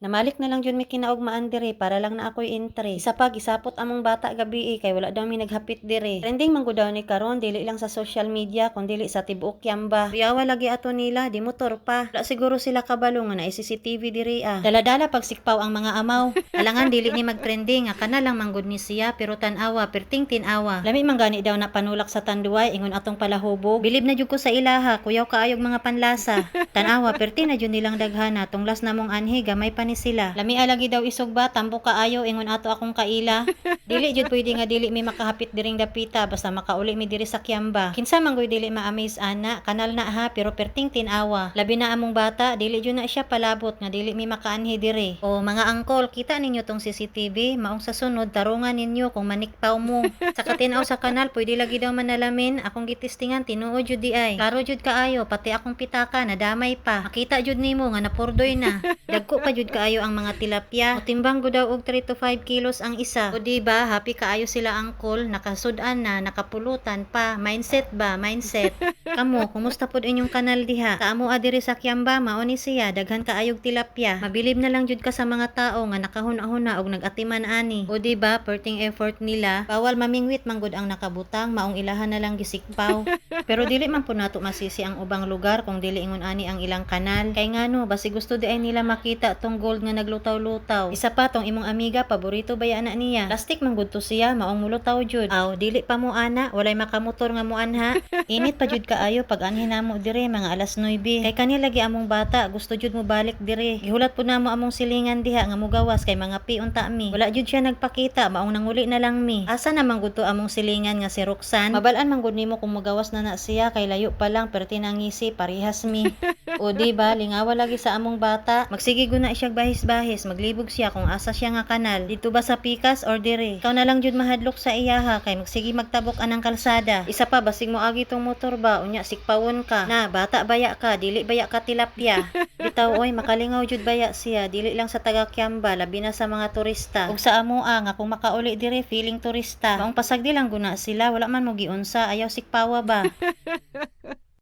Namalik na lang jud mi kinaugmaan diri para lang na ako'y entry. Isa pa gisapot among bata gabi kay wala daw mi naghapit diri. Trending man gud daw ni karon dili lang sa social media kun dili sa tibuok Yamba. Riyawa lagi ato nila di motor pa. Wala siguro sila kabalo nga na CCTV diri ah. Dala-dala pag sikpaw ang mga amaw. Alangan dili ni magtrending nga kana lang manggod ni siya pero tan-awa perting tin-awa. Lami man gani daw na panulak sa tanduay ingon atong palahubog. Bilib na jud ko sa ilaha kuyaw kaayog mga panlasa. Tan-awa perti na jud nilang daghana tunglas namong anhi gamay pa ni sila. Lami alagi daw isugba tambo kaayo ingon ato akong kaila. Dili jud pwede nga dili mi makahapit diring dapita basta makauli mi diri sa Kiamba. Kinsa man gud dili ma-amaze ana kanal na ha pero perting tin-awa. Labi na among bata dili jud na siya palabot nga dili mi makaanhi diri. O mga angkol kita ninyo tong CCTV maong sa sunod tarungan ninyo kung manikpaw mo. Sa katinaw sa kanal pwede lagi daw manalamin akong gitistingan tinuod jud di ay. Klaro jud kaayo pati akong pitaka nadamay pa. Makita jud nimo nga napurdoy na. Dagko pa jud kaayo ang mga tilapia. O timbang gud daw og 3 to 5 kilos ang isa. O diba happy kaayo sila angkol nakasud-an na nakapulutan pa. Mindset ba? Mindset. Kamo kumusta pod inyong kanal diha? Sa amo adiri sa Kiamba mao ni siya daghan kaayog tilapia. Mabilib na lang jud ka sa mga tao nga nakahuna-huna og nagatiman ani. O diba perting effort nila. Bawal mamingwit manggod ang nakabutang maong ilahan na lang gisikpaw. Pero dili man po nato masisi ang ubang lugar kung dili ingon ani ang ilang kanal. Kay ngano basi gusto di ay nila makita tong gold nga naglutaw-lutaw. Isa pa tong imong amiga paborito baya na niya. Plastic man gud to siya maong mulutaw jud. Aw dili pa mo ana walay makamotor nga muanha. Init pa jud kaayo pag anhin namo dire mga alas 9. Kay kani lagi among bata gusto jud mo balik dire. Gihulat po namo among silingan diha nga mugawas kay mga piunta mi. Wala jud siya nagpakita maong nanguli na lang mi. Asa naman gud to among silingan nga si Roxanne? Mabalaan man gud nimo kung mugawas na siya kay layo pa lang pero tinangisi parehas mi. O diba lingawa lagi sa among bata. Magsige guna siya bahis-bahis maglibog siya kung asa siya nga kanal. Dito ba sa Pikas or dire? Ikaw na lang jud mahadlok sa iyaha kay magsige magtabok anang kalsada. Isa pa basig mo agi tong motor ba unya sikpawon ka. Na bata baya ka dili baya ka tilapia. Bitaw oy makalingaw jud baya siya dili lang sa taga Kiamba labi na sa mga turista. Ug sa amoa nga kung makauli dire feeling turista. Maong pasagdi lang guna sila wala man mo giunsa ayaw sikpawa ba.